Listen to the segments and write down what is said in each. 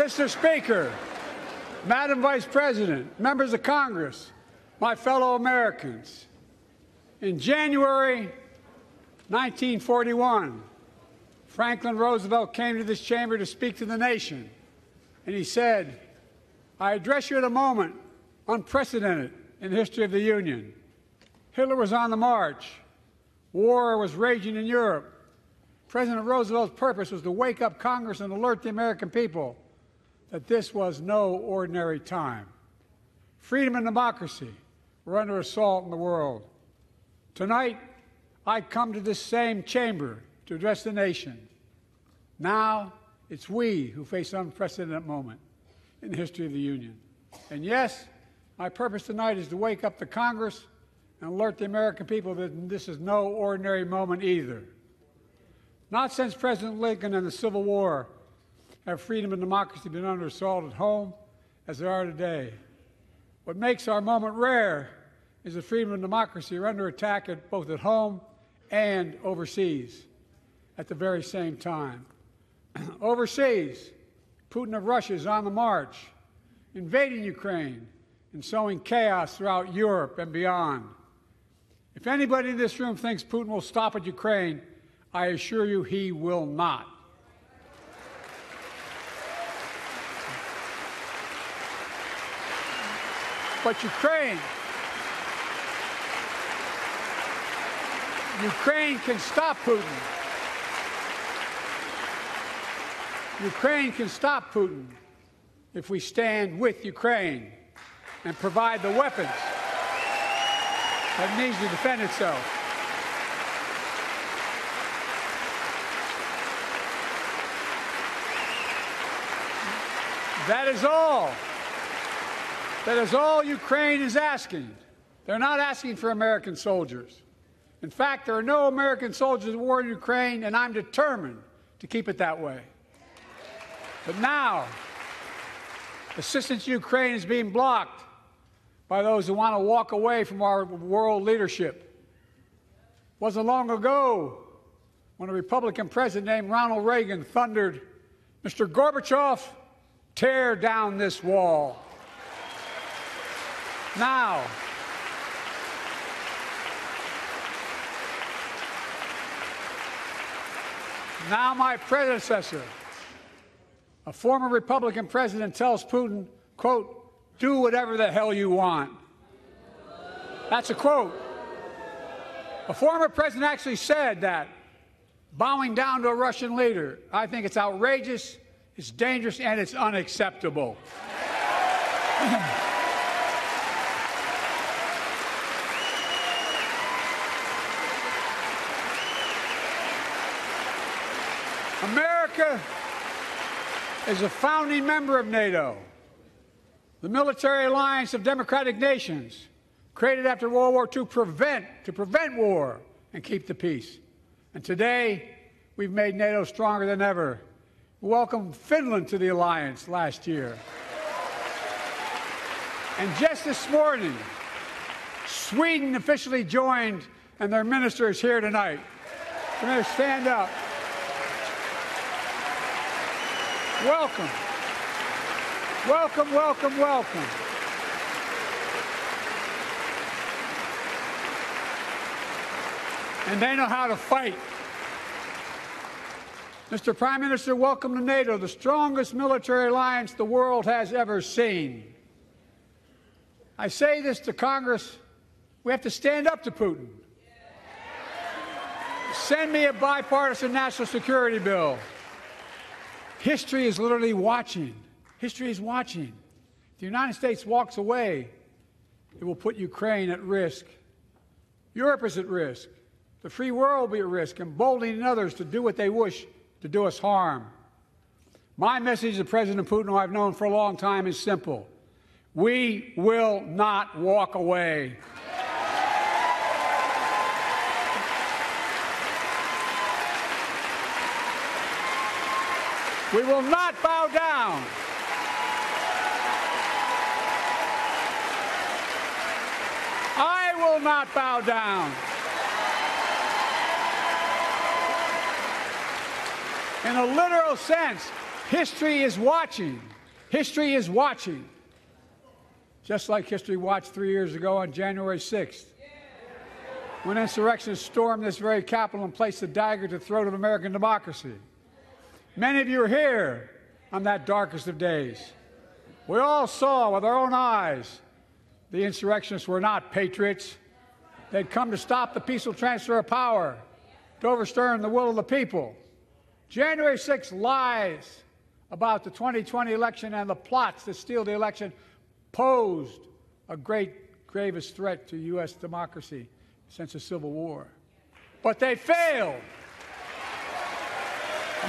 Mr. Speaker, Madam Vice President, members of Congress, my fellow Americans, in January 1941, Franklin Roosevelt came to this chamber to speak to the nation, and he said, "I address you at a moment unprecedented in the history of the Union." Hitler was on the march. War was raging in Europe. President Roosevelt's purpose was to wake up Congress and alert the American people that this was no ordinary time. Freedom and democracy were under assault in the world. Tonight, I come to this same chamber to address the nation. Now, it's we who face an unprecedented moment in the history of the Union. And yes, my purpose tonight is to wake up the Congress and alert the American people that this is no ordinary moment either. Not since President Lincoln and the Civil War have freedom and democracy been under assault at home as they are today. What makes our moment rare is that freedom and democracy are under attack both at home and overseas at the very same time. Overseas, Putin of Russia is on the march, invading Ukraine and sowing chaos throughout Europe and beyond. If anybody in this room thinks Putin will stop at Ukraine, I assure you he will not. But Ukraine can stop Putin. Ukraine can stop Putin if we stand with Ukraine and provide the weapons that needs to defend itself. That is all. That is all Ukraine is asking. They're not asking for American soldiers. In fact, there are no American soldiers at war in Ukraine, and I'm determined to keep it that way. But now, assistance to Ukraine is being blocked by those who want to walk away from our world leadership. It wasn't long ago when a Republican president named Ronald Reagan thundered, "Mr. Gorbachev, tear down this wall." Now, my predecessor, a former Republican president, tells Putin, quote, "Do whatever the hell you want." That's a quote. A former president actually said that, bowing down to a Russian leader. I think it's outrageous, it's dangerous, and it's unacceptable. America is a founding member of NATO, the military alliance of democratic nations created after World War II to prevent war and keep the peace. And today, we've made NATO stronger than ever. We welcomed Finland to the alliance last year. And just this morning, Sweden officially joined, and their minister is here tonight. Come here, stand up. Welcome. Welcome, welcome, welcome. And they know how to fight. Mr. Prime Minister, welcome to NATO, the strongest military alliance the world has ever seen. I say this to Congress, we have to stand up to Putin. Send me a bipartisan national security bill. History is literally watching. History is watching. If the United States walks away, it will put Ukraine at risk. Europe is at risk. The free world will be at risk, emboldening others to do what they wish to do us harm. My message to President Putin, who I've known for a long time, is simple. We will not walk away. We will not bow down. I will not bow down. In a literal sense, History is watching. History is watching. Just like history watched 3 years ago on January 6th, when insurrectionists stormed this very Capitol and placed a dagger to the throat of American democracy. Many of you are here on that darkest of days. We all saw with our own eyes the insurrectionists were not patriots. They'd come to stop the peaceful transfer of power, to overturn the will of the people. January 6th lies about the 2020 election and the plots to steal the election posed a gravest threat to U.S. democracy since the Civil War. But they failed.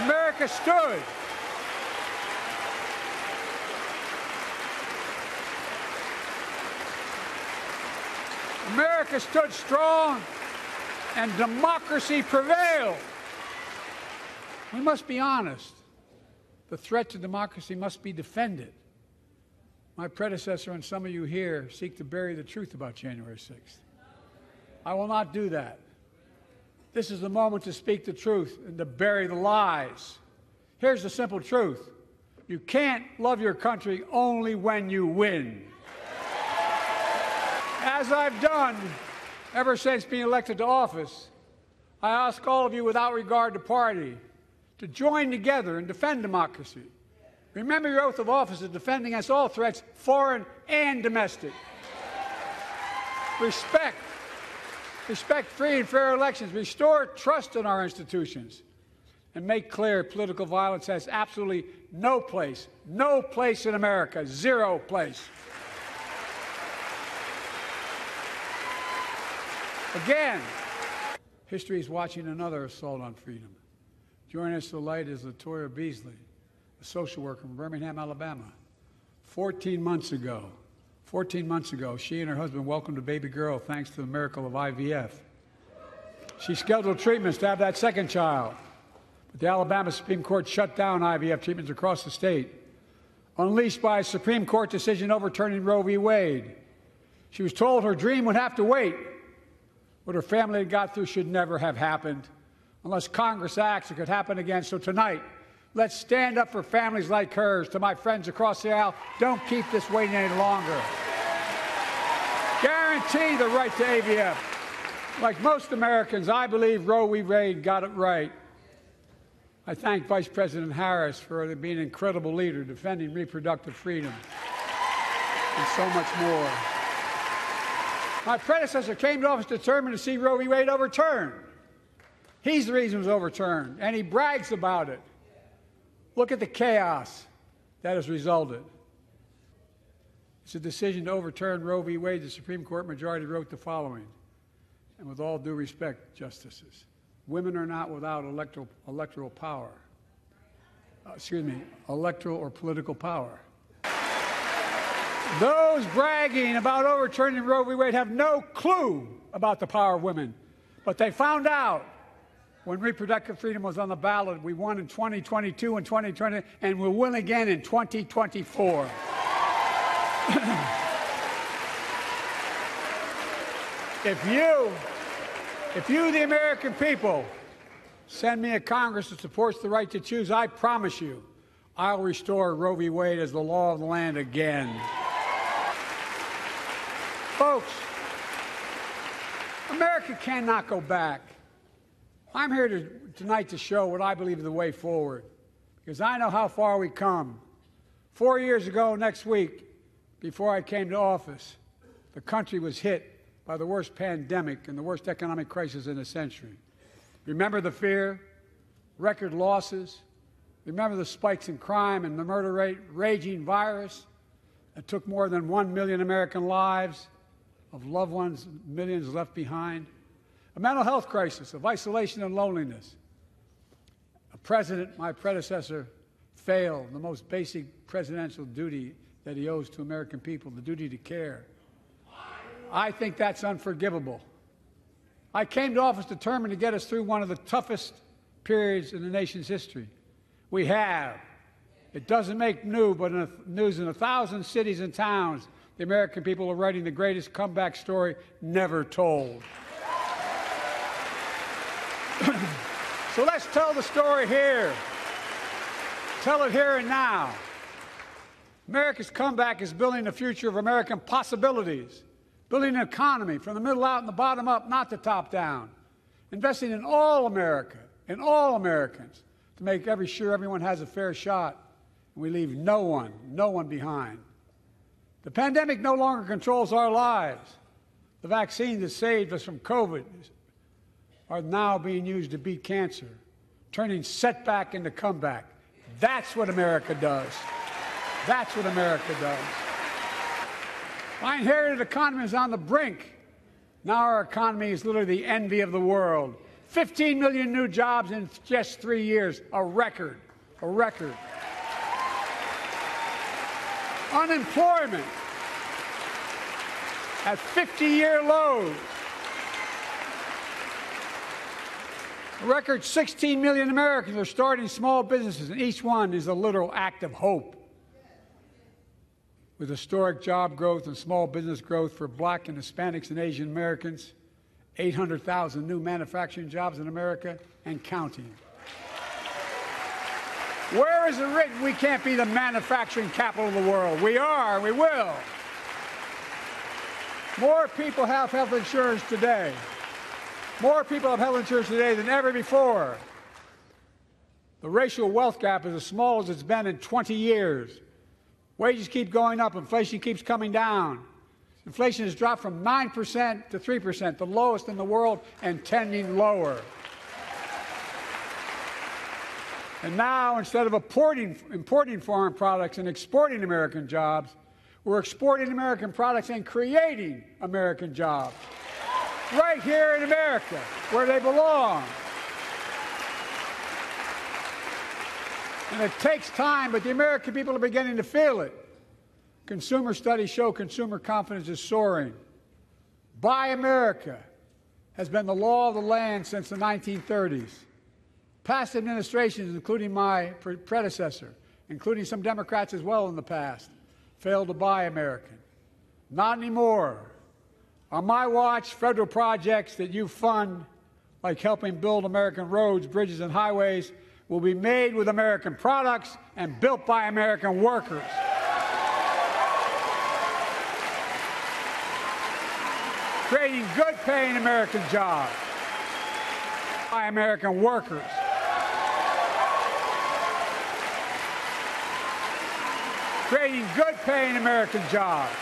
America stood. America stood strong, and democracy prevailed. We must be honest. The threat to democracy must be defended. My predecessor and some of you here seek to bury the truth about January 6th. I will not do that. This is the moment to speak the truth and to bury the lies. Here's the simple truth. You can't love your country only when you win. As I've done ever since being elected to office, I ask all of you without regard to party to join together and defend democracy. Remember your oath of office of defending against all threats, foreign and domestic. Respect free and fair elections, restore trust in our institutions, and make clear political violence has absolutely no place in America, zero place. Again, history is watching another assault on freedom. Joining us tonight is Latoya Beasley, a social worker from Birmingham, Alabama. 14 months ago, she and her husband welcomed a baby girl thanks to the miracle of IVF. She scheduled treatments to have that second child, but the Alabama Supreme Court shut down IVF treatments across the state, unleashed by a Supreme Court decision overturning Roe v. Wade. She was told her dream would have to wait. What her family had got through should never have happened. Unless Congress acts, it could happen again. So tonight, let's stand up for families like hers. To my friends across the aisle, don't keep this waiting any longer. Guarantee the right to AVF. Like most Americans, I believe Roe v. Wade got it right. I thank Vice President Harris for being an incredible leader, defending reproductive freedom, and so much more. My predecessor came to office determined to see Roe v. Wade overturned. He's the reason it was overturned, and he brags about it. Look at the chaos that has resulted. It's a decision to overturn Roe v. Wade. The Supreme Court majority wrote the following, and with all due respect, justices, women are not without electoral power. Electoral or political power. Those bragging about overturning Roe v. Wade have no clue about the power of women, but they found out when reproductive freedom was on the ballot. We won in 2022 and 2020, and we'll win again in 2024. If you, the American people, send me a Congress that supports the right to choose, I promise you, I'll restore Roe v. Wade as the law of the land again. Folks, America cannot go back. I'm here tonight to show what I believe is the way forward, because I know how far we come. 4 years ago next week, before I came to office, the country was hit by the worst pandemic and the worst economic crisis in a century. Remember the fear, record losses. Remember the spikes in crime and the murder rate, raging virus that took more than 1 million American lives, of loved ones, millions left behind. A mental health crisis of isolation and loneliness. A president, my predecessor, failed the most basic presidential duty that he owes to American people, the duty to care. I think that's unforgivable. I came to office determined to get us through one of the toughest periods in the nation's history. We have. It doesn't make news in 1,000 cities and towns. The American people are writing the greatest comeback story never told. So let's tell the story here. Tell it here and now. America's comeback is building the future of American possibilities, building an economy from the middle out and the bottom up, not the top down, investing in all America, in all Americans, to make sure everyone has a fair shot, and we leave no one behind. The pandemic no longer controls our lives. The vaccines that saved us from COVID are now being used to beat cancer, turning setback into comeback. That's what America does. That's what America does. My inherited economy is on the brink. Now our economy is literally the envy of the world. 15 million new jobs in just 3 years, a record, a record. Unemployment at 50-year lows. A record 16 million Americans are starting small businesses, and each one is a literal act of hope. With historic job growth and small business growth for Black and Hispanics and Asian Americans, 800,000 new manufacturing jobs in America and counting. Where is it written we can't be the manufacturing capital of the world? We are, we will. More people have health insurance today. More people have health insurance today than ever before. The racial wealth gap is as small as it's been in 20 years. Wages keep going up, inflation keeps coming down. Inflation has dropped from 9% to 3%, the lowest in the world, and tending lower. And now, instead of importing foreign products and exporting American jobs, we're exporting American products and creating American jobs. Right here in America, where they belong. And it takes time, but the American people are beginning to feel it. Consumer studies show consumer confidence is soaring. Buy America has been the law of the land since the 1930s. Past administrations, including my predecessor, including some Democrats as well in the past, failed to buy American. Not anymore. On my watch, federal projects that you fund, like helping build American roads, bridges, and highways, will be made with American products and built by American workers. Creating good-paying American jobs by American workers. Creating good-paying American jobs.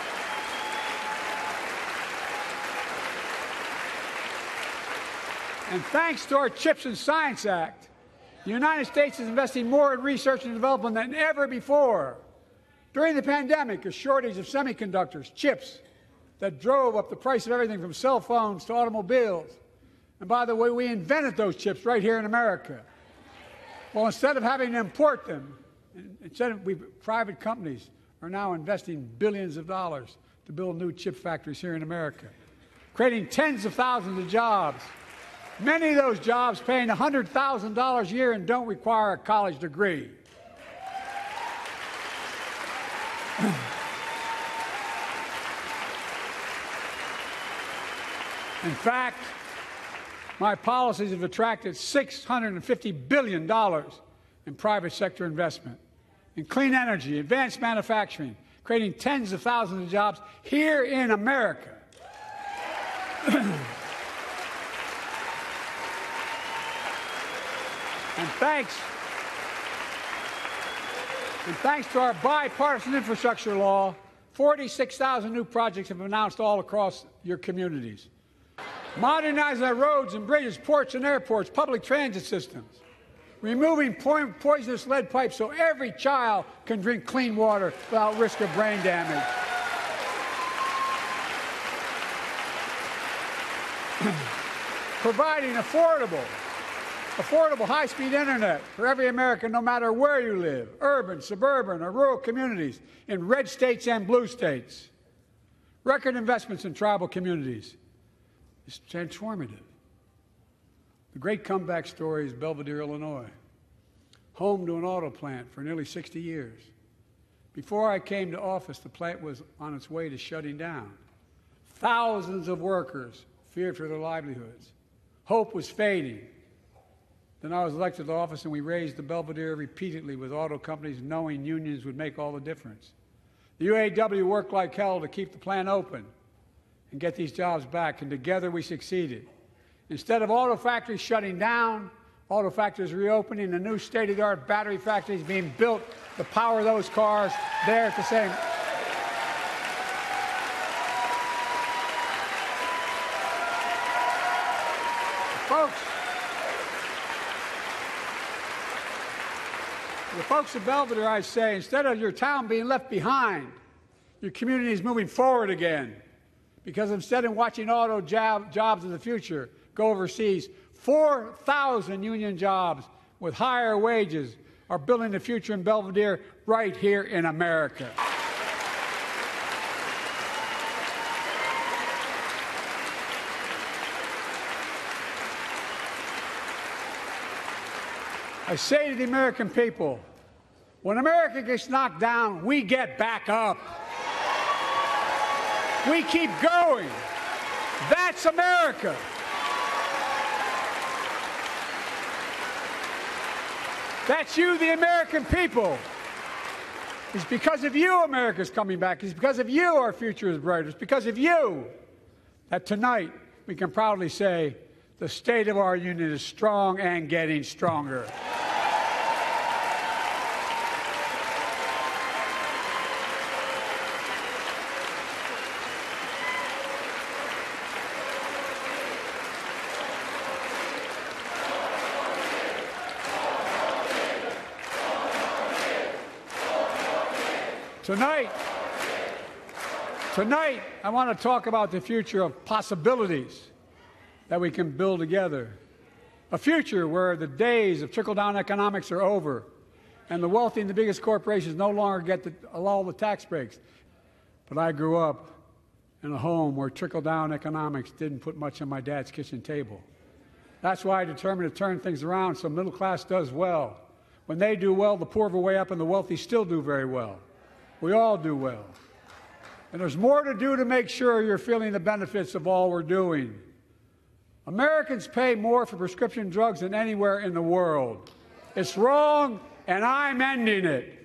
And thanks to our CHIPS and Science Act, the United States is investing more in research and development than ever before. During the pandemic, a shortage of semiconductors, chips, that drove up the price of everything from cell phones to automobiles. And by the way, we invented those chips right here in America. Well, instead of having to import them, private companies are now investing billions of dollars to build new chip factories here in America, creating tens of thousands of jobs. Many of those jobs paying $100,000 a year and don't require a college degree. In fact, my policies have attracted $650 billion in private sector investment in clean energy, advanced manufacturing, creating tens of thousands of jobs here in America. And thanks to our bipartisan infrastructure law, 46,000 new projects have been announced all across your communities. Modernizing our roads and bridges, ports and airports, public transit systems. Removing poisonous lead pipes so every child can drink clean water without risk of brain damage. Providing affordable high-speed internet for every American, no matter where you live, urban, suburban, or rural communities, in red states and blue states. Record investments in tribal communities. It's transformative. The great comeback story is Belvedere, Illinois, home to an auto plant for nearly 60 years. Before I came to office, the plant was on its way to shutting down. Thousands of workers feared for their livelihoods. Hope was fading. Then I was elected to office, and we raised the Belvedere repeatedly with auto companies, knowing unions would make all the difference. The UAW worked like hell to keep the plant open and get these jobs back, and together we succeeded. Instead of auto factories shutting down, auto factories reopening, and new state-of-the-art battery factories being built to power those cars there at the same. The folks at Belvedere, I say, instead of your town being left behind, your community is moving forward again. Because instead of watching auto jobs of the future go overseas, 4,000 union jobs with higher wages are building the future in Belvedere right here in America. I say to the American people, when America gets knocked down, we get back up. We keep going. That's America. That's you, the American people. It's because of you America's coming back. It's because of you our future is brighter. It's because of you that tonight we can proudly say the state of our union is strong and getting stronger. Tonight, I want to talk about the future of possibilities that we can build together. A future where the days of trickle-down economics are over and the wealthy and the biggest corporations no longer get all the tax breaks. But I grew up in a home where trickle-down economics didn't put much on my dad's kitchen table. That's why I determined to turn things around so middle class does well. When they do well, the poor go way up and the wealthy still do very well. We all do well. And there's more to do to make sure you're feeling the benefits of all we're doing. Americans pay more for prescription drugs than anywhere in the world. It's wrong, and I'm ending it.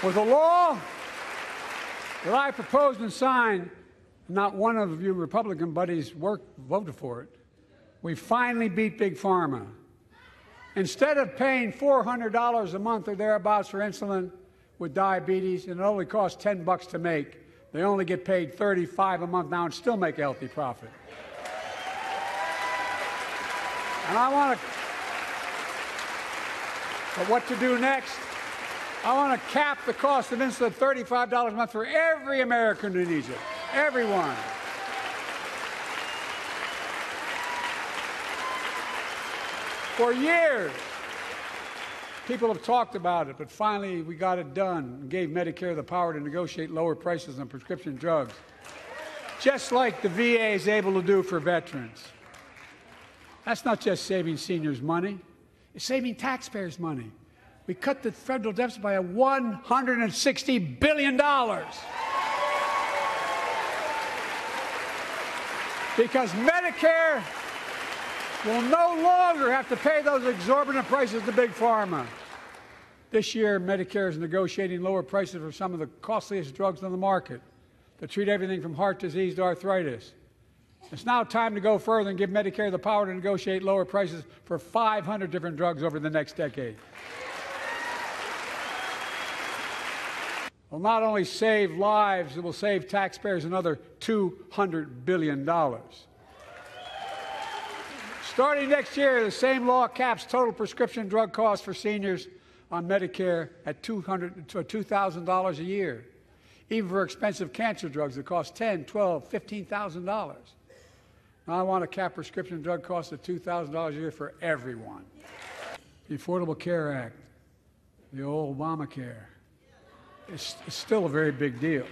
With a law that I proposed and signed, not one of you Republican buddies voted for it. We finally beat Big Pharma. Instead of paying $400 a month or thereabouts for insulin with diabetes, and it only costs $10 to make, they only get paid $35 a month now and still make a healthy profit. And but what to do next? I want to cap the cost of insulin at $35 a month for every American who needs it. Everyone. For years, people have talked about it, but finally we got it done and gave Medicare the power to negotiate lower prices on prescription drugs, just like the VA is able to do for veterans. That's not just saving seniors money, it's saving taxpayers money. We cut the federal deficit by $160 billion. Because Medicare will no longer have to pay those exorbitant prices to Big Pharma. This year, Medicare is negotiating lower prices for some of the costliest drugs on the market that treat everything from heart disease to arthritis. It's now time to go further and give Medicare the power to negotiate lower prices for 500 different drugs over the next decade. It will not only save lives, it will save taxpayers another $200 billion. Starting next year, the same law caps total prescription drug costs for seniors on Medicare at $2,000 a year, even for expensive cancer drugs that cost $10,000, $12,000, $15,000. Now I want to cap prescription drug costs at $2,000 a year for everyone. The Affordable Care Act, the old Obamacare, it's still a very big deal.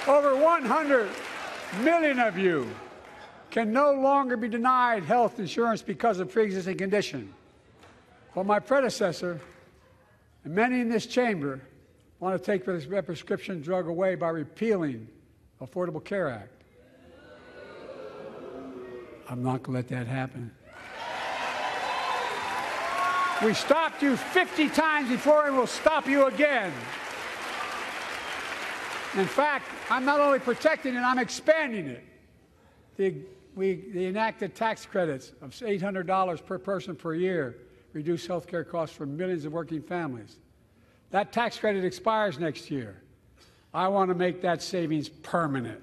Over 100 million of you can no longer be denied health insurance because of pre-existing condition. But my predecessor, and many in this chamber, want to take this prescription drug away by repealing the Affordable Care Act. I'm not going to let that happen. We stopped you 50 times before, and we'll stop you again. In fact, I'm not only protecting it, I'm expanding it. The enacted tax credits of $800 per person per year reduce health care costs for millions of working families. That tax credit expires next year. I want to make that savings permanent.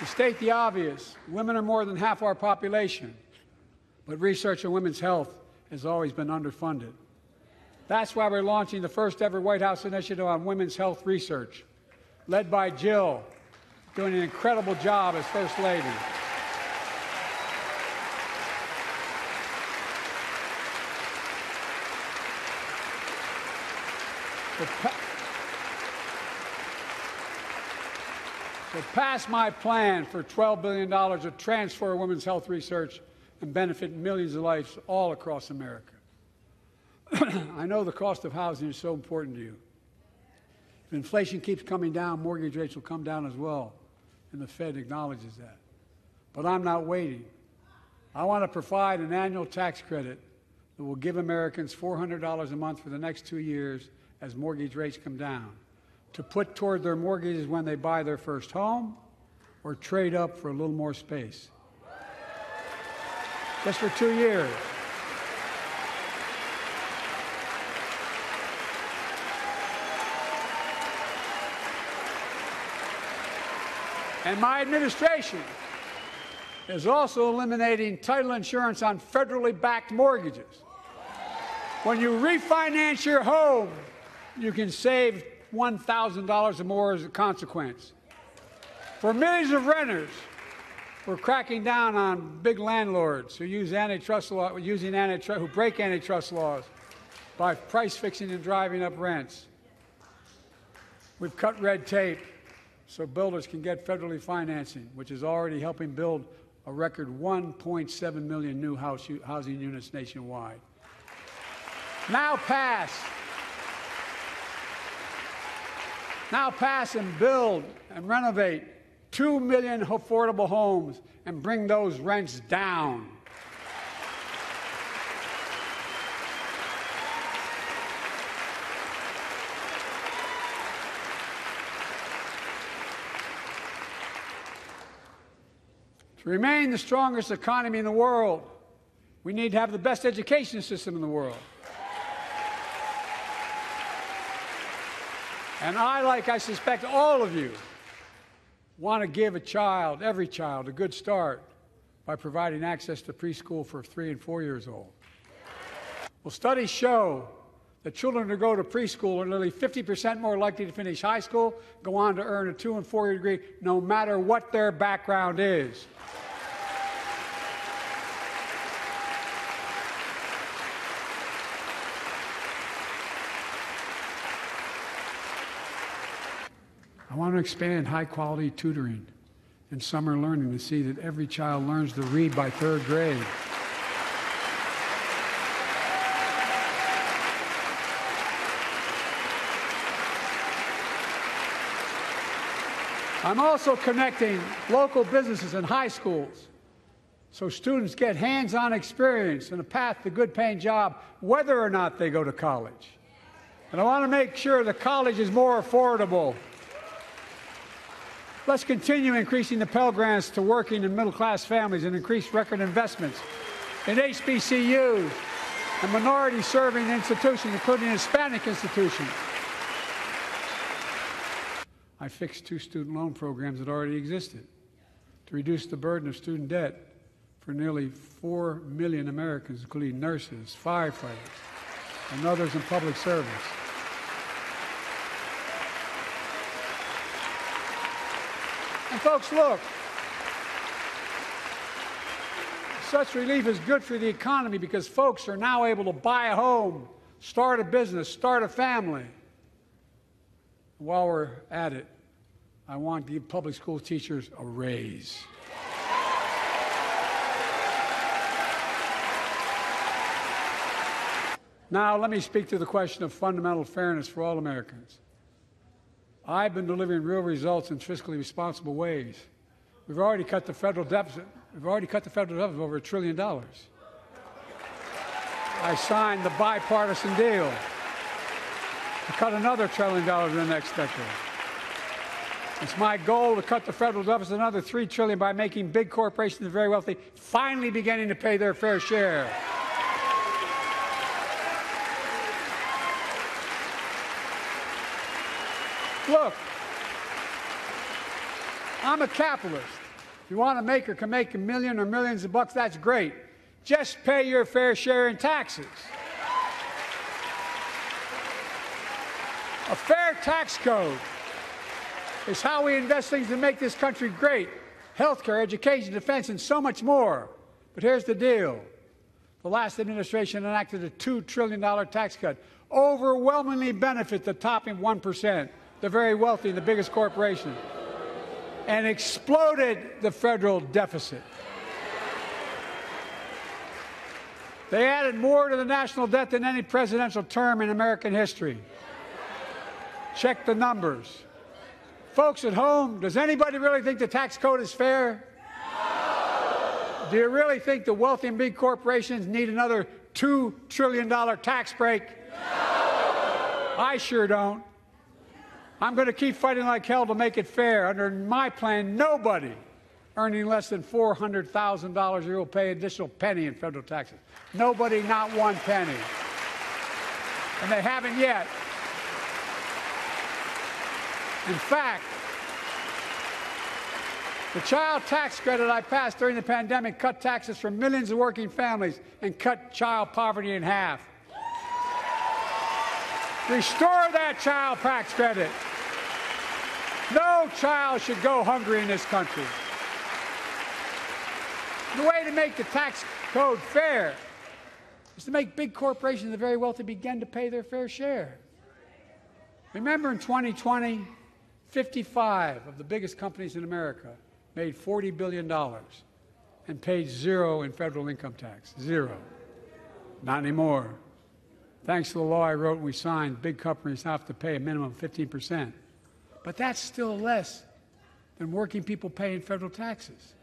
To state the obvious, women are more than half our population, but research on women's health has always been underfunded. That's why we're launching the first ever White House initiative on women's health research, led by Jill, doing an incredible job as First Lady. To pass my plan for $12 billion to transfer women's health research and benefit millions of lives all across America. I know the cost of housing is so important to you. If inflation keeps coming down, mortgage rates will come down as well, and the Fed acknowledges that. But I'm not waiting. I want to provide an annual tax credit that will give Americans $400 a month for the next 2 years as mortgage rates come down, to put toward their mortgages when they buy their first home or trade up for a little more space. Just for 2 years. And my administration is also eliminating title insurance on federally backed mortgages. When you refinance your home, you can save $1,000 or more as a consequence. For millions of renters, we're cracking down on big landlords who use antitrust law, who break antitrust laws by price fixing and driving up rents. We've cut red tape so builders can get federally financing, which is already helping build a record 1.7 million new housing units nationwide. Now pass and build and renovate 2 million affordable homes and bring those rents down. To remain the strongest economy in the world, we need to have the best education system in the world. And I, like I suspect all of you, want to give a child, every child, a good start by providing access to preschool for 3 and 4 years old. Well, studies show that children who go to preschool are nearly 50% more likely to finish high school, go on to earn a 2- and 4-year degree, no matter what their background is. I want to expand high-quality tutoring and summer learning to see that every child learns to read by 3rd grade. I'm also connecting local businesses and high schools so students get hands-on experience and a path to a good-paying job whether or not they go to college. And I want to make sure that college is more affordable. Let's continue increasing the Pell Grants to working and middle-class families and increase record investments in HBCUs and minority-serving institutions, including Hispanic institutions. I fixed 2 student loan programs that already existed to reduce the burden of student debt for nearly 4 million Americans, including nurses, firefighters, and others in public service. And folks, look, Such relief is good for the economy because folks are now able to buy a home, start a business, start a family. While we're at it, I want to give public school teachers a raise. Now, let me speak to the question of fundamental fairness for all Americans. I've been delivering real results in fiscally responsible ways. We've already cut the federal deficit. Over $1 trillion. I signed the bipartisan deal to cut another $1 trillion in the next decade. It's my goal to cut the federal deficit another $3 trillion by making big corporations and very wealthy finally beginning to pay their fair share. Look, I'm a capitalist. If you want to make or can make $1 million or millions of bucks, that's great. Just pay your fair share in taxes. A fair tax code is how we invest things to make this country great. Healthcare, education, defense, and so much more. But here's the deal. The last administration enacted a $2 trillion tax cut, overwhelmingly benefit the top 1%, the very wealthy and the biggest corporations, and exploded the federal deficit. They added more to the national debt than any presidential term in American history. Check the numbers. Folks at home, does anybody really think the tax code is fair? No. Do you really think the wealthy and big corporations need another $2 trillion tax break? No. I sure don't. I'm going to keep fighting like hell to make it fair. Under my plan, nobody earning less than $400,000 a year will pay an additional penny in federal taxes. Nobody, not one penny. And they haven't yet. In fact, the child tax credit I passed during the pandemic cut taxes for millions of working families and cut child poverty in half. Restore that child tax credit. No child should go hungry in this country. The way to make the tax code fair is to make big corporations and the very wealthy begin to pay their fair share. Remember in 2020, 55 of the biggest companies in America made $40 billion and paid zero in federal income tax. Zero. Not anymore. Thanks to the law I wrote and we signed, big companies have to pay a minimum of 15%. But that's still less than working people pay in federal taxes.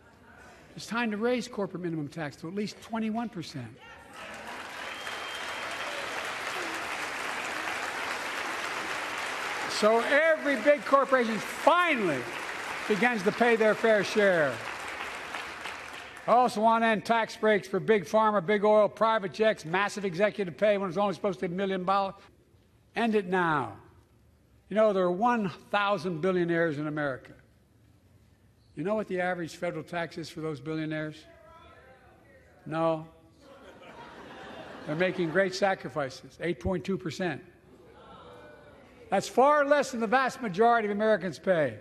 It's time to raise corporate minimum tax to at least 21%. So every big corporation finally begins to pay their fair share. I also want to end tax breaks for big pharma, big oil, private jets, massive executive pay when it's only supposed to be $1 million. End it now. You know, there are 1,000 billionaires in America. You know what the average federal tax is for those billionaires? No. They're making great sacrifices, 8.2%. That's far less than the vast majority of Americans pay.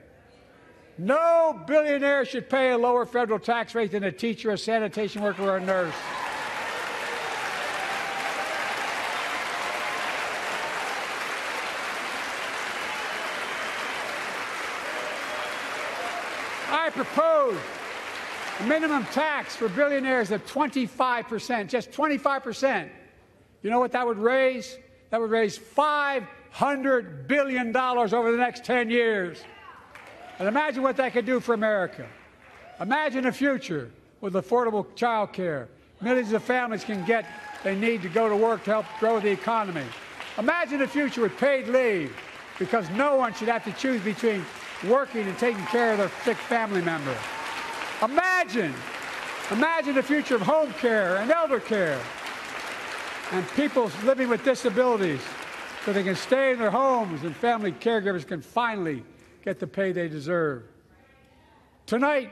No billionaire should pay a lower federal tax rate than a teacher, a sanitation worker, or a nurse. I propose a minimum tax for billionaires of 25%, just 25%. You know what that would raise? That would raise $500 billion over the next 10 years. And imagine what that could do for America. Imagine a future with affordable child care. Millions of families can get they need to go to work to help grow the economy. Imagine a future with paid leave, because no one should have to choose between working and taking care of their sick family member. Imagine a future of home care and elder care, and people living with disabilities so they can stay in their homes and family caregivers can finally get the pay they deserve. Tonight,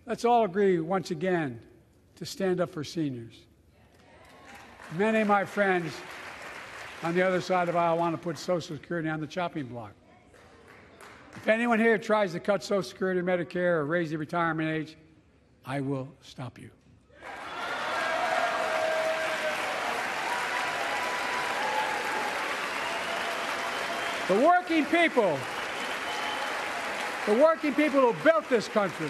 let's all agree once again to stand up for seniors. Many of my friends on the other side of the aisle want to put Social Security on the chopping block. If anyone here tries to cut Social Security or Medicare or raise the retirement age, I will stop you. The working people who built this country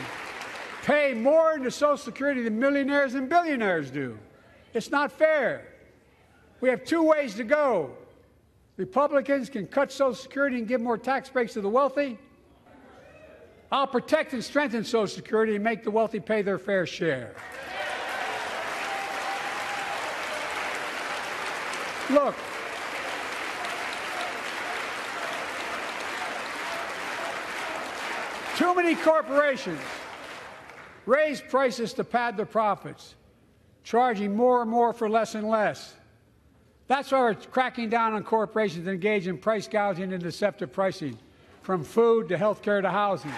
pay more into Social Security than millionaires and billionaires do. It's not fair. We have two ways to go. Republicans can cut Social Security and give more tax breaks to the wealthy. I'll protect and strengthen Social Security and make the wealthy pay their fair share. Look, too many corporations raise prices to pad their profits, charging more and more for less and less. That's why we're cracking down on corporations that engage in price gouging and deceptive pricing, from food to health care to housing.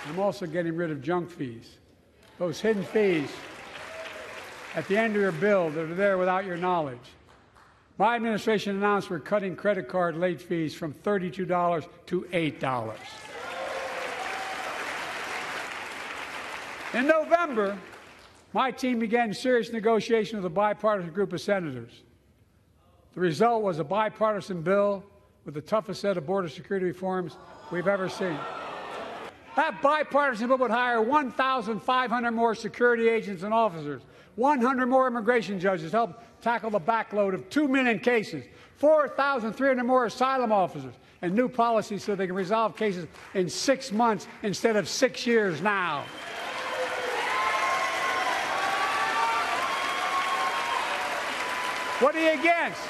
I'm also getting rid of junk fees, those hidden fees at the end of your bill that are there without your knowledge. My administration announced we're cutting credit card late fees from $32 to $8. In November, my team began serious negotiation with a bipartisan group of senators. The result was a bipartisan bill with the toughest set of border security reforms we've ever seen. That bipartisan bill would hire 1,500 more security agents and officers, 100 more immigration judges to help tackle the backload of 2 million cases, 4,300 more asylum officers, and new policies so they can resolve cases in 6 months instead of 6 years now. What are you against?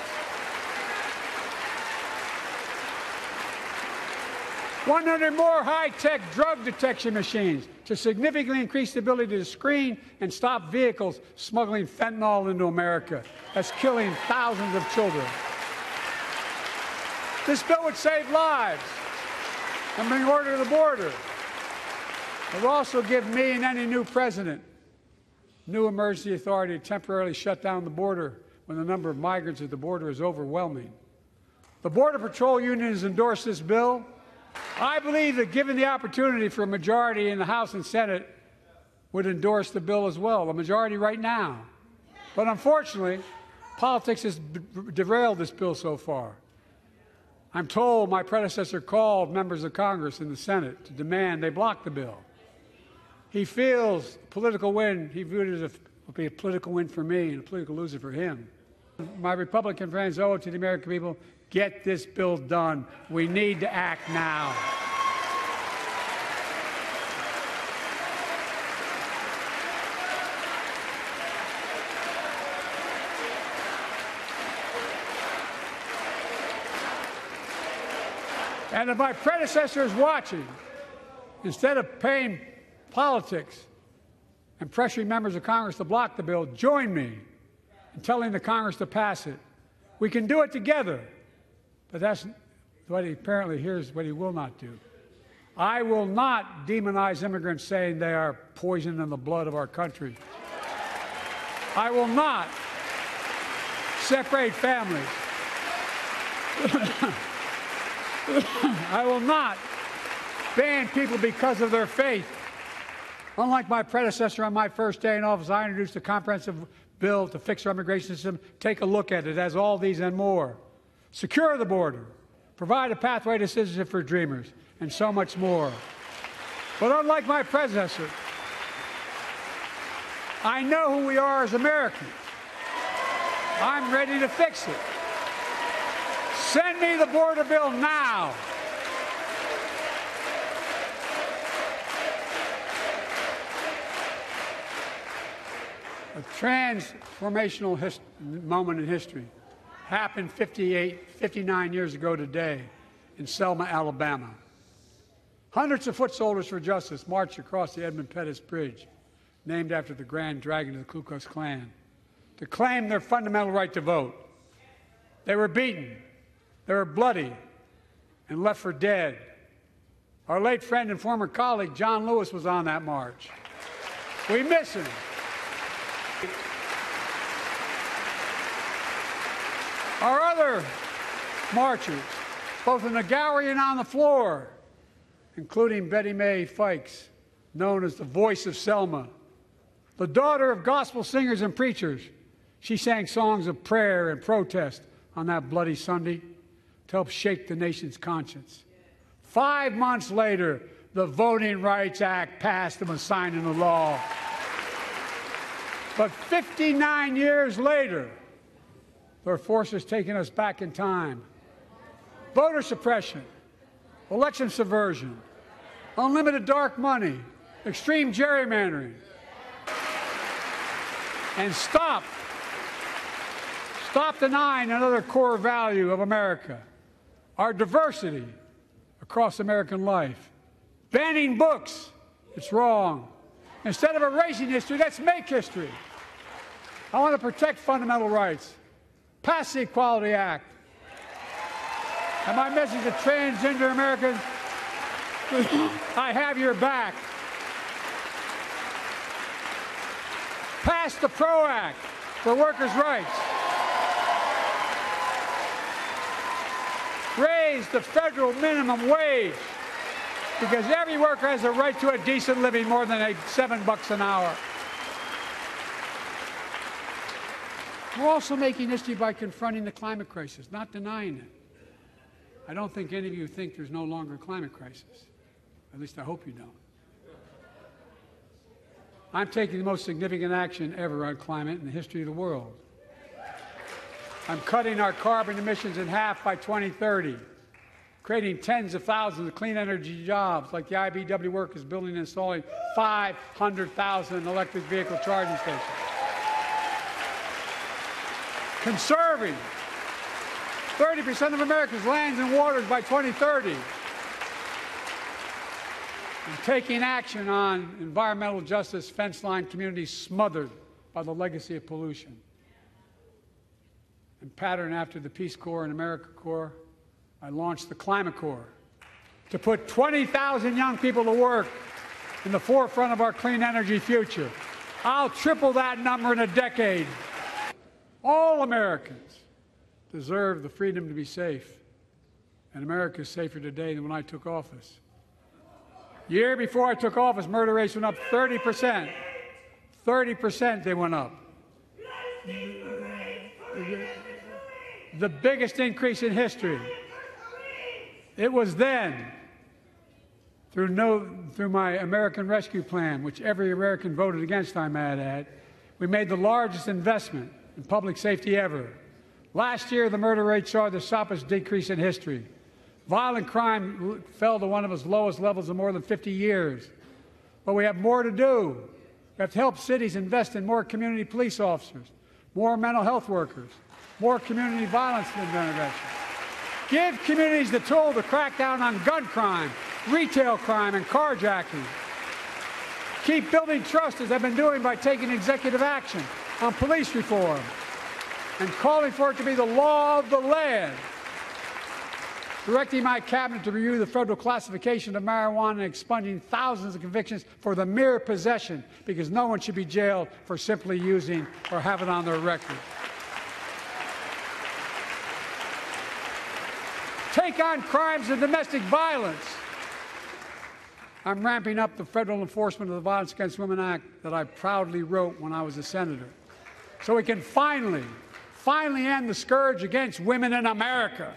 100 more high-tech drug detection machines to significantly increase the ability to screen and stop vehicles smuggling fentanyl into America. That's killing thousands of children. This bill would save lives and bring order to the border. It will also give me and any new president new emergency authority to temporarily shut down the border when the number of migrants at the border is overwhelming. The Border Patrol Union has endorsed this bill. I believe that given the opportunity for a majority in the House and Senate would endorse the bill as well, a majority right now. But unfortunately, politics has derailed this bill so far. I'm told my predecessor called members of Congress in the Senate to demand they block the bill. He feels political win, he viewed it as a political win for me and a political loser for him. My Republican friends owe it to the American people, get this bill done. We need to act now. And if my predecessor is watching, instead of paying politics and pressuring members of Congress to block the bill, join me in telling the Congress to pass it. We can do it together, but that's what here's what he will not do. I will not demonize immigrants saying they are poison in the blood of our country. I will not separate families. I will not ban people because of their faith. Unlike my predecessor on my first day in office, I introduced a comprehensive bill to fix our immigration system. Take a look at it. It has all these and more. Secure the border. Provide a pathway to citizenship for dreamers, and so much more. But unlike my predecessor, I know who we are as Americans. I'm ready to fix it. Send me the border bill now. A transformational moment in history happened 59 years ago today in Selma, Alabama. Hundreds of foot soldiers for justice marched across the Edmund Pettus Bridge, named after the Grand Dragon of the Ku Klux Klan, to claim their fundamental right to vote. They were beaten, they were bloody, and left for dead. Our late friend and former colleague, John Lewis, was on that march. We miss him. Our other marchers, both in the gallery and on the floor, including Betty Mae Fikes, known as the voice of Selma, the daughter of gospel singers and preachers. She sang songs of prayer and protest on that bloody Sunday to help shake the nation's conscience. 5 months later, the Voting Rights Act passed and was signed into law. But 59 years later, there are forces taking us back in time. Voter suppression, election subversion, unlimited dark money, extreme gerrymandering. And stop denying another core value of America, our diversity across American life. Banning books, it's wrong. Instead of erasing history, let's make history. I want to protect fundamental rights. Pass the Equality Act. And my message to transgender Americans, I have your back. Pass the PRO Act for workers' rights. Raise the federal minimum wage, because every worker has a right to a decent living, more than $7 an hour. We're also making history by confronting the climate crisis, not denying it. I don't think any of you think there's no longer a climate crisis. At least I hope you don't. I'm taking the most significant action ever on climate in the history of the world. I'm cutting our carbon emissions in half by 2030, creating tens of thousands of clean energy jobs, like the IBEW workers building and installing 500,000 electric vehicle charging stations. Conserving 30% of America's lands and waters by 2030. And taking action on environmental justice, fence line communities smothered by the legacy of pollution. And patterned after the Peace Corps and AmeriCorps, I launched the Climate Corps to put 20,000 young people to work in the forefront of our clean energy future. I'll triple that number in a decade. All Americans deserve the freedom to be safe, and America is safer today than when I took office. Year before I took office, murder rates went up 30%. 30% they went up. The biggest increase in history. It was then, through my American Rescue Plan, which every American voted against, I might add, we made the largest investment in public safety ever. Last year, the murder rate saw the sharpest decrease in history. Violent crime fell to one of its lowest levels in more than 50 years. But we have more to do. We have to help cities invest in more community police officers, more mental health workers, more community violence intervention. Give communities the tool to crack down on gun crime, retail crime, and carjacking. Keep building trust, as I've been doing by taking executive action on police reform and calling for it to be the law of the land. Directing my cabinet to review the federal classification of marijuana and expunging thousands of convictions for the mere possession, because no one should be jailed for simply using or have it on their record. Take on crimes of domestic violence. I'm ramping up the federal enforcement of the Violence Against Women Act that I proudly wrote when I was a senator, so we can finally end the scourge against women in America.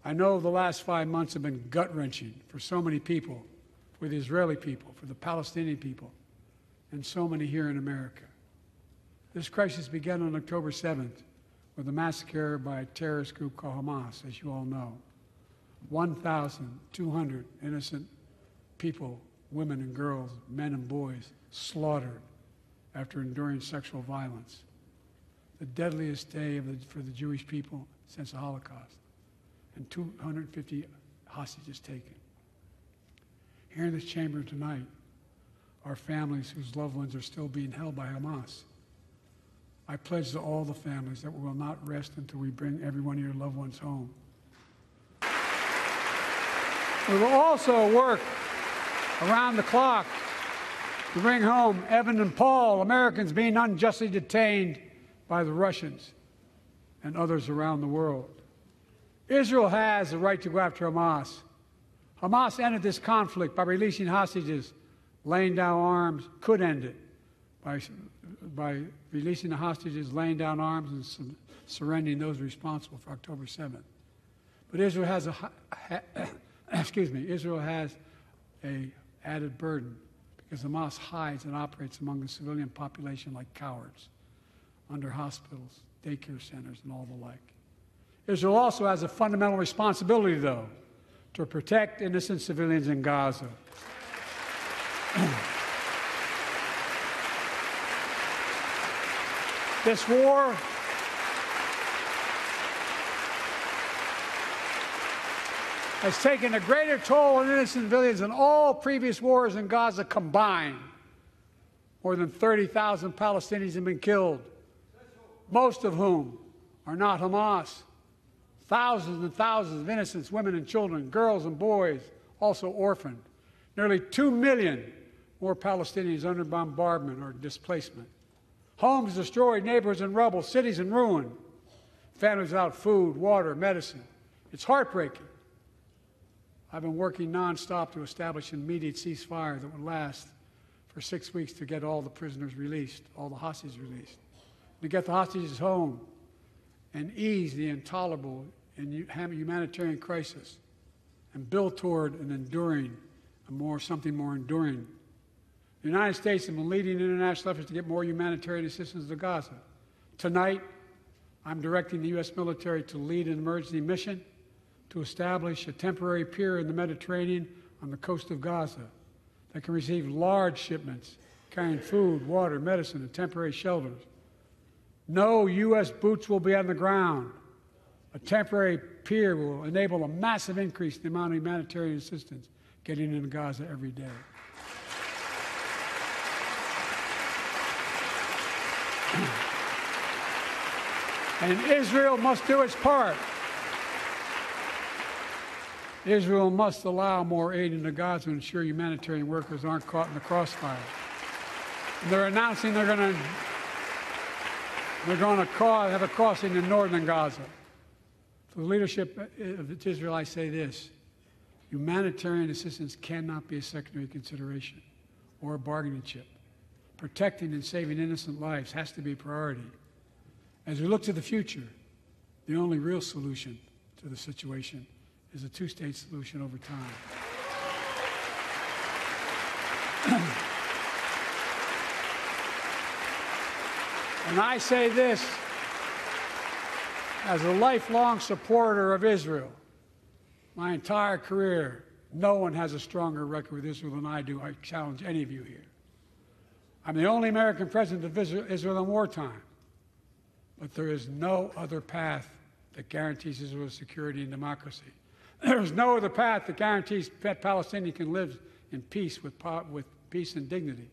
I know the last 5 months have been gut-wrenching for so many people, for the Israeli people, for the Palestinian people, and so many here in America. This crisis began on October 7th with a massacre by a terrorist group called Hamas, as you all know. 1,200 innocent people, women and girls, men and boys, slaughtered after enduring sexual violence. The deadliest day for the Jewish people since the Holocaust. And 250 hostages taken. Here in this chamber tonight are families whose loved ones are still being held by Hamas. I pledge to all the families that we will not rest until we bring every one of your loved ones home. We will also work around the clock to bring home Evan and Paul, Americans being unjustly detained by the Russians and others around the world. Israel has the right to go after Hamas. Hamas ended this conflict by releasing hostages laying down arms could end it by releasing the hostages, laying down arms, and surrendering those responsible for October 7th. But Israel has Israel has a added burden because Hamas hides and operates among the civilian population like cowards under hospitals, daycare centers, and all the like. Israel also has a fundamental responsibility, though, to protect innocent civilians in Gaza. This war has taken a greater toll on innocent civilians than all previous wars in Gaza combined. More than 30,000 Palestinians have been killed, most of whom are not Hamas. Thousands and thousands of innocent women and children, girls and boys, also orphaned. Nearly 2 million more Palestinians under bombardment or displacement. Homes destroyed, neighborhoods in rubble, cities in ruin. Families without food, water, medicine. It's heartbreaking. I've been working nonstop to establish an immediate ceasefire that would last for 6 weeks to get all the prisoners released, all the hostages released, to get the hostages home and ease the intolerable and humanitarian crisis and build toward an enduring, something more enduring. The United States has been leading international efforts to get more humanitarian assistance to Gaza. Tonight, I'm directing the U.S. military to lead an emergency mission to establish a temporary pier in the Mediterranean on the coast of Gaza that can receive large shipments carrying food, water, medicine, and temporary shelters. No U.S. boots will be on the ground. A temporary pier will enable a massive increase in the amount of humanitarian assistance getting into Gaza every day. And Israel must do its part. Israel must allow more aid into Gaza to ensure humanitarian workers aren't caught in the crossfire. And they're announcing they're going to have a crossing in northern Gaza. To the leadership of Israel, I say this: humanitarian assistance cannot be a secondary consideration or a bargaining chip. Protecting and saving innocent lives has to be a priority. As we look to the future, the only real solution to the situation is a two-state solution over time. And I say this as a lifelong supporter of Israel. My entire career, no one has a stronger record with Israel than I do. I challenge any of you here. I'm the only American president of Israel in wartime. But there is no other path that guarantees Israel's security and democracy. There is no other path that guarantees that Palestinians can live in peace with peace and dignity.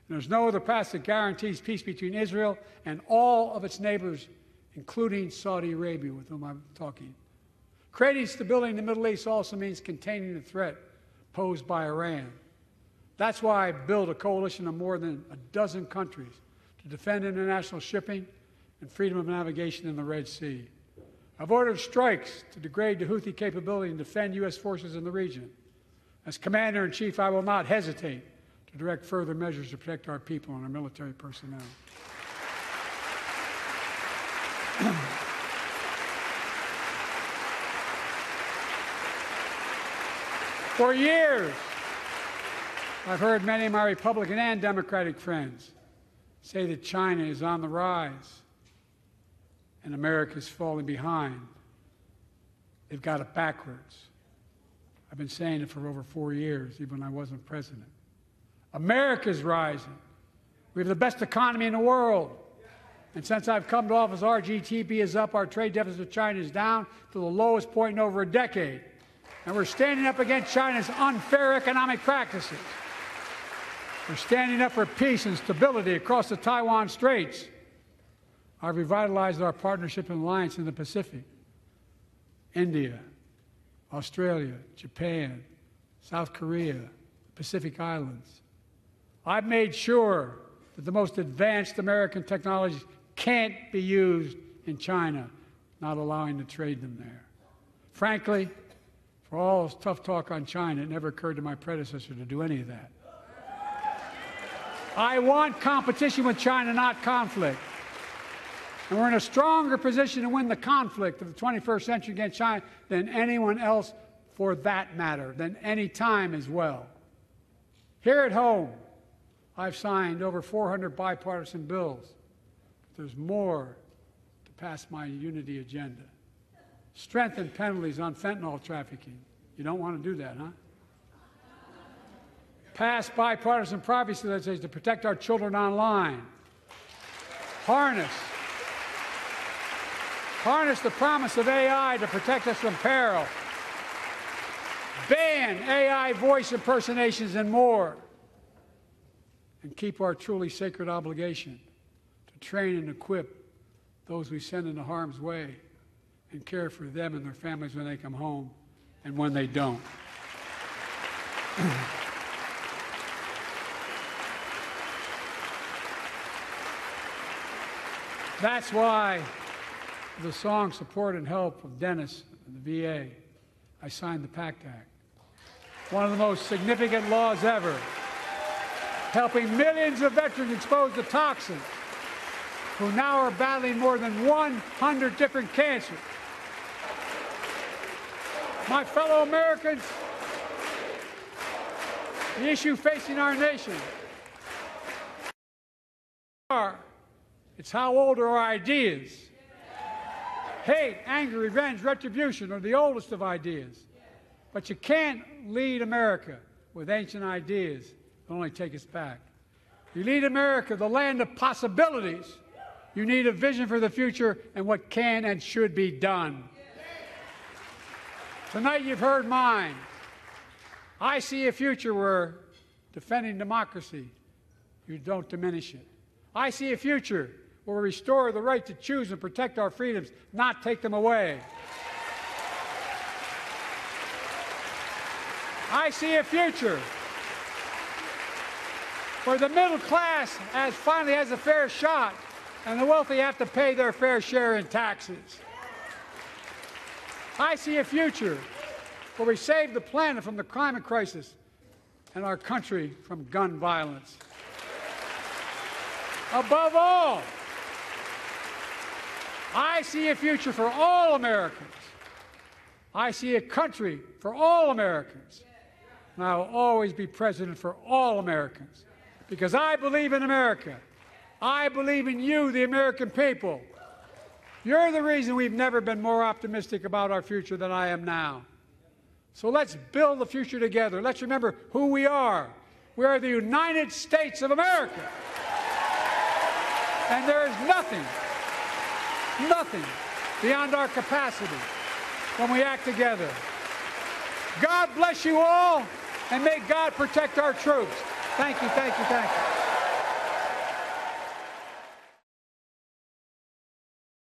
And there's no other path that guarantees peace between Israel and all of its neighbors, including Saudi Arabia, with whom I'm talking. Creating stability in the Middle East also means containing the threat posed by Iran. That's why I built a coalition of more than a dozen countries to defend international shipping and freedom of navigation in the Red Sea. I've ordered strikes to degrade the Houthi capability and defend U.S. forces in the region. As Commander-in-Chief, I will not hesitate to direct further measures to protect our people and our military personnel. For years, I've heard many of my Republican and Democratic friends say that China is on the rise and America is falling behind. They've got it backwards. I've been saying it for over 4 years, even when I wasn't president. America's rising. We have the best economy in the world. And since I've come to office, our GDP is up, our trade deficit with China is down to the lowest point in over a decade. And we're standing up against China's unfair economic practices. We're standing up for peace and stability across the Taiwan Straits. I've revitalized our partnership and alliance in the Pacific. India, Australia, Japan, South Korea, the Pacific Islands. I've made sure that the most advanced American technologies can't be used in China, not allowing to trade them there. Frankly, for all this tough talk on China, it never occurred to my predecessor to do any of that. I want competition with China, not conflict. And we're in a stronger position to win the conflict of the 21st century against China than anyone else, for that matter, than any time as well. Here at home, I've signed over 400 bipartisan bills. But there's more to pass my unity agenda. Strengthen penalties on fentanyl trafficking. You don't want to do that, huh? Pass bipartisan privacy legislation to protect our children online. Harness the promise of AI to protect us from peril. Ban AI voice impersonations and more. And keep our truly sacred obligation to train and equip those we send into harm's way and care for them and their families when they come home and when they don't. That's why the song Support and Help of Dennis and the VA, I signed the PACT Act. One of the most significant laws ever, helping millions of veterans exposed to toxins who now are battling more than 100 different cancers. My fellow Americans, the issue facing our nation, it's how old are our ideas. Hate, anger, revenge, retribution are the oldest of ideas. But you can't lead America with ancient ideas that only take us back. You lead America, the land of possibilities. You need a vision for the future and what can and should be done. Tonight you've heard mine. I see a future where defending democracy, you don't diminish it. I see a future where we restore the right to choose and protect our freedoms, not take them away. I see a future where the middle class finally has a fair shot and the wealthy have to pay their fair share in taxes. I see a future where we save the planet from the climate crisis and our country from gun violence. Above all, I see a future for all Americans. I see a country for all Americans. And I will always be president for all Americans because I believe in America. I believe in you, the American people. You're the reason we've never been more optimistic about our future than I am now. So let's build the future together. Let's remember who we are. We are the United States of America. And there is nothing beyond our capacity when we act together. God bless you all, and may God protect our troops. Thank you, thank you, thank you.